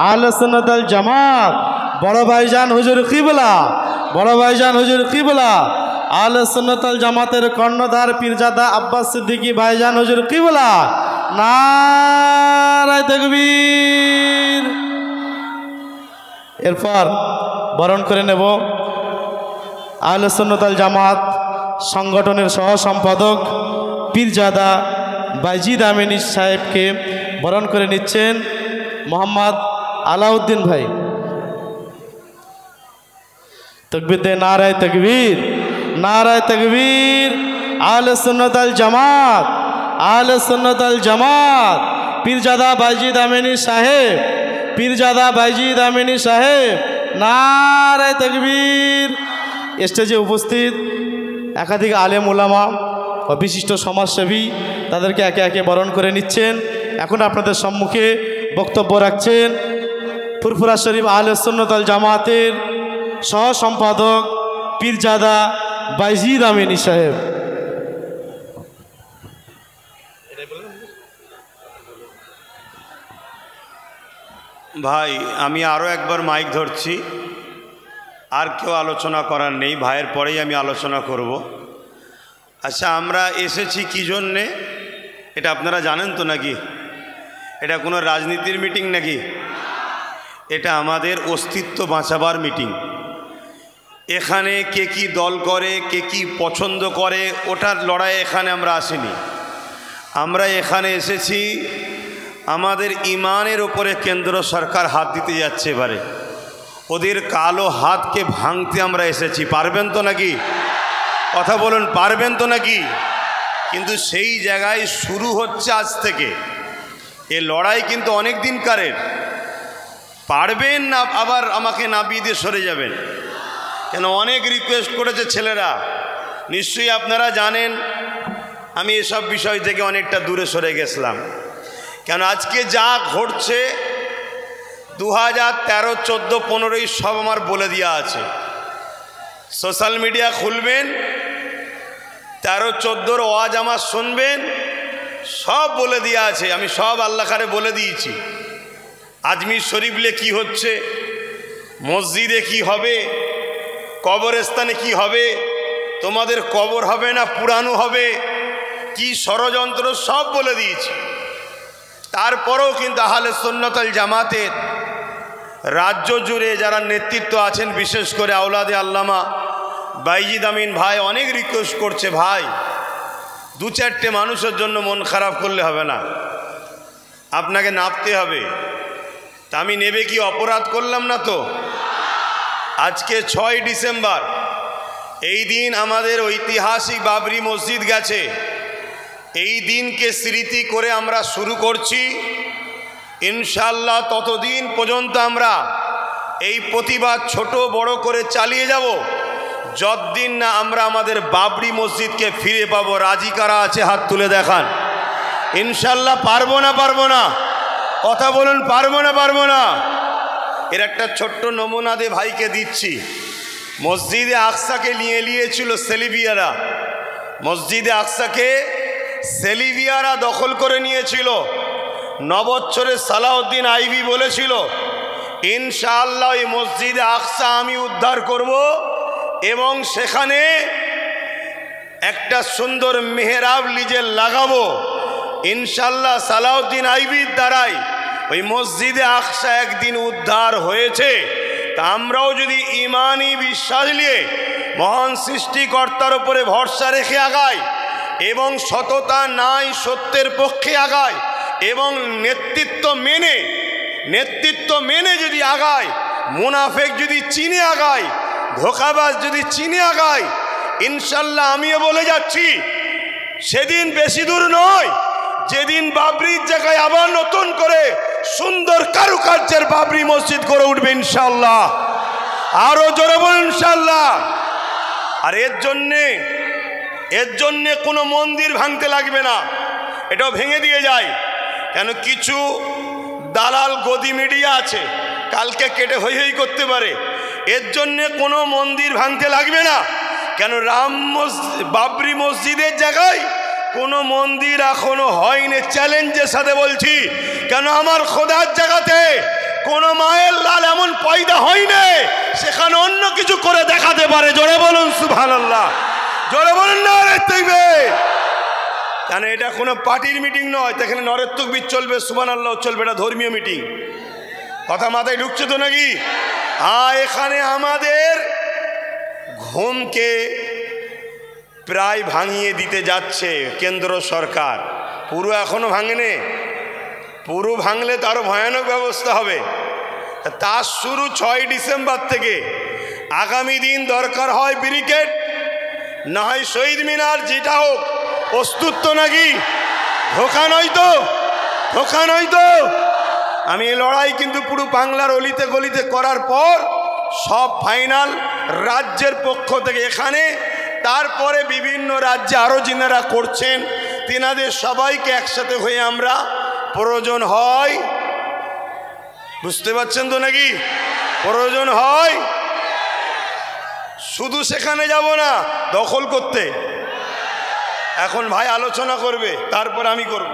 আহলে সুন্নাত ওয়াল জামাত, বড় ভাইজান হুজুর কিবলা, বড় ভাইজান হুজুর কিবলা, আহলে সুন্নাত ওয়াল জামাতের কর্ণধার পীরজাদা আব্বাস সিদ্দিকী ভাইজান হুজুর কিবলা। নারায়ে তাকবীর। এরপর বরণ করে নেব আহলে সুন্নাত ওয়াল জামাত সংগঠনের সহ সম্পাদক পীরজাদা বাইজিদ আমিনী সাহেবকে বরণ করে নিচ্ছেন মোহাম্মদ আলাউদ্দিন ভাই। তাকবীর দে, নারায়ে তাকবীর, নারায়ে তাকবীর। আহলে সুন্নাত ওয়াল জামাত, আহলে সুন্নাত ওয়াল জামাত, পীরজাদা বাইজিদ আমিনী সাহেব, পীরজাদা বাইজিদ আমিনী সাহেব, নারায়ে তাকবীর। স্টেজে উপস্থিত একাধিক আলেম উলামা ও বিশিষ্ট সমাজসেবী তাদেরকে একে একে বরণ করে নিচ্ছেন। এখন আপনাদের সম্মুখে বক্তব্য রাখছেন ফুরফুরা শরীফ আহলে সুন্নাত ওয়াল জামাতের সহ সম্পাদক পীরজাদা বাইজিদ আমিনী সাহেব। ভাই, আমি আরও একবার মাইক ধরছি, আর কেউ আলোচনা করার নেই, ভাইয়ের পরেই আমি আলোচনা করব। আচ্ছা, আমরা এসেছি কী জন্যে এটা আপনারা জানেন তো নাকি? এটা কোনো রাজনীতির মিটিং নাকি? এটা আমাদের অস্তিত্ব বাঁচাবার মিটিং। এখানে কে কি দল করে, কে কি পছন্দ করে, ওটার লড়াই এখানে আমরা আসিনি। আমরা এখানে এসেছি আমাদের ইমানের ওপরে কেন্দ্র সরকার হাত দিতে যাচ্ছে, এবারে ওদের কালো হাতকে ভাঙতে আমরা এসেছি। পারবেন তো নাকি? কথা বলুন, পারবেন তো নাকি? কিন্তু সেই জায়গায় শুরু হচ্ছে আজ থেকে। এ লড়াই কিন্তু অনেক দিনকারের। পারবেন না আবার আমাকে নাবিয়ে দিয়ে সরে যাবেন কেন? অনেক রিকোয়েস্ট করেছে ছেলেরা, নিশ্চয়ই আপনারা জানেন। আমি এসব বিষয় থেকে অনেকটা দূরে সরে গেছিলাম। কেন আজকে যা ঘটছে 2013, 14, 15 সব আমার বলে দেওয়া আছে। সোশ্যাল মিডিয়া খুলবেন, 13, 14 ওয়াজ আমার শুনবেন, সব বলে দেওয়া আছে। আমি সব আল্লাহরে বলে দিয়েছি। আজমির শরীফলে কি হচ্ছে, মসজিদে কি হবে, কবরস্থানে কি হবে, তোমাদের কবর হবে না পুরানো হবে, কি ষড়যন্ত্র সব বলে দিয়েছি। তারপরেও কিন্তু আহলে সুন্নাত ওয়াল জামাতের রাজ্য জুড়ে যারা নেতৃত্ব আছেন, বিশেষ করে আওলাদে আল্লামা বাইজিদ আমিন ভাই অনেক রিকোয়েস্ট করছে, ভাই 2-4টে মানুষের জন্য মন খারাপ করলে হবে না, আপনাকে নাপতে হবে। তা আমি নেবে কি অপরাধ করলাম না তো? আজকে 6 ডিসেম্বর, এই দিন আমাদের ঐতিহাসিক বাবরি মসজিদ গেছে। এই দিনকে স্মৃতি করে আমরা শুরু করছি। ইনশাআল্লাহ ততদিন পর্যন্ত আমরা এই প্রতিবাদ ছোট বড় করে চালিয়ে যাব যতদিন না আমরা আমাদের বাবরি মসজিদকে ফিরে পাবো। রাজি কারা আছে হাত তুলে দেখান। ইনশাআল্লাহ পারবো না? পারবো না? কথা বলুন, পারবো না? পারবো না? এর একটা ছোট্ট নমুনা দে ভাইকে দিচ্ছি। মসজিদে আকসাকে নিয়েছিল সেলিবিয়ারা। মসজিদে আকসাকে সেলিবিয়ারা দখল করে নিয়েছিল। 9 বছরে সালাউদ্দিন আইবি বলেছিল, ইনশাআল্লাহ এই মসজিদে আকসা আমি উদ্ধার করব এবং সেখানে একটা সুন্দর মেহরাব লিজে লাগাবো। ইনশাআল্লাহ সালাউদ্দিন আইবির দ্বারাই ওই মসজিদে আকসা একদিন উদ্ধার হয়েছে। তা আমরাও যদি ইমানি বিশ্বাস নিয়ে মহান সৃষ্টিকর্তার উপরে ভরসা রেখে আগাই এবং সততা নাই সত্যের পক্ষে আগায় এবং নেতৃত্ব মেনে যদি আগায়, মুনাফেক যদি চিনে আগায়, ধোঁকাবাজ যদি চিনে আগায়, ইনশাল্লাহ আমিও বলে যাচ্ছি সেদিন বেশি দূর নয় যেদিন বাবরির জায়গায় আবার নতুন করে সুন্দর কারুকার্যের বাবরি মসজিদ করে উঠবে ইনশাল্লাহ। আরো জোরে বলুন ইনশাল্লাহ। আর এর জন্যে কোনো মন্দির ভাঙতে লাগবে না, এটাও ভেঙে দিয়ে যায়। কেন কিছু দালাল গদি মিডিয়া আছে, কালকে কেটে হই হই করতে পারে। এর জন্যে কোনো মন্দির ভাঙতে লাগবে না। কেন বাবরি মসজিদের জায়গায় কোনো মন্দির এখনো হয়নি, চ্যালেঞ্জের সাথে বলছি। কেন আমার খোদার জায়গাতে কোনো মায়ের লাল এমন পয়দা হয়নি সেখানে অন্য কিছু করে দেখাতে পারে। জোরে বলুন সুবহানাল্লাহ, জোরে বলুন নারে তাকবীর। কেন এটা কোনো পার্টির মিটিং নয়, এখানে নরের তাকবীর চলবে, সুবহানাল্লাহ চলবে, এটা ধর্মীয় মিটিং। কথা মাথায় ঢুকছে তো নাকি? হ্যাঁ, এখানে আমাদের ঘুমকে প্রায় ভাঙিয়ে দিতে যাচ্ছে কেন্দ্র সরকার। পুরো এখনো ভাঙেনি, পুরো ভাঙলে তো আরো ভয়ানক ব্যবস্থা হবে। তার শুরু 6 ডিসেম্বর থেকে। আগামী দিন দরকার হয় ব্রিগেড, না হয় শহীদ মিনার, যেটা হোক। প্রস্তুত তো নাকি? ধোকা নয় তো, ধোকা নয় তো। আমি এই লড়াই কিন্তু পুরো বাংলার অলিতে গলিতে করার পর সব ফাইনাল রাজ্যের পক্ষ থেকে এখানে, তারপরে বিভিন্ন রাজ্যে আরও যিনারা করছেন তিনাদের সবাইকে একসাথে হয়ে আমরা প্রয়োজন হয়, বুঝতে পারছেন তো নাকি? প্রয়োজন হয় শুধু সেখানে যাব না দখল করতে। এখন ভাই আলোচনা করবে, তারপর আমি করব।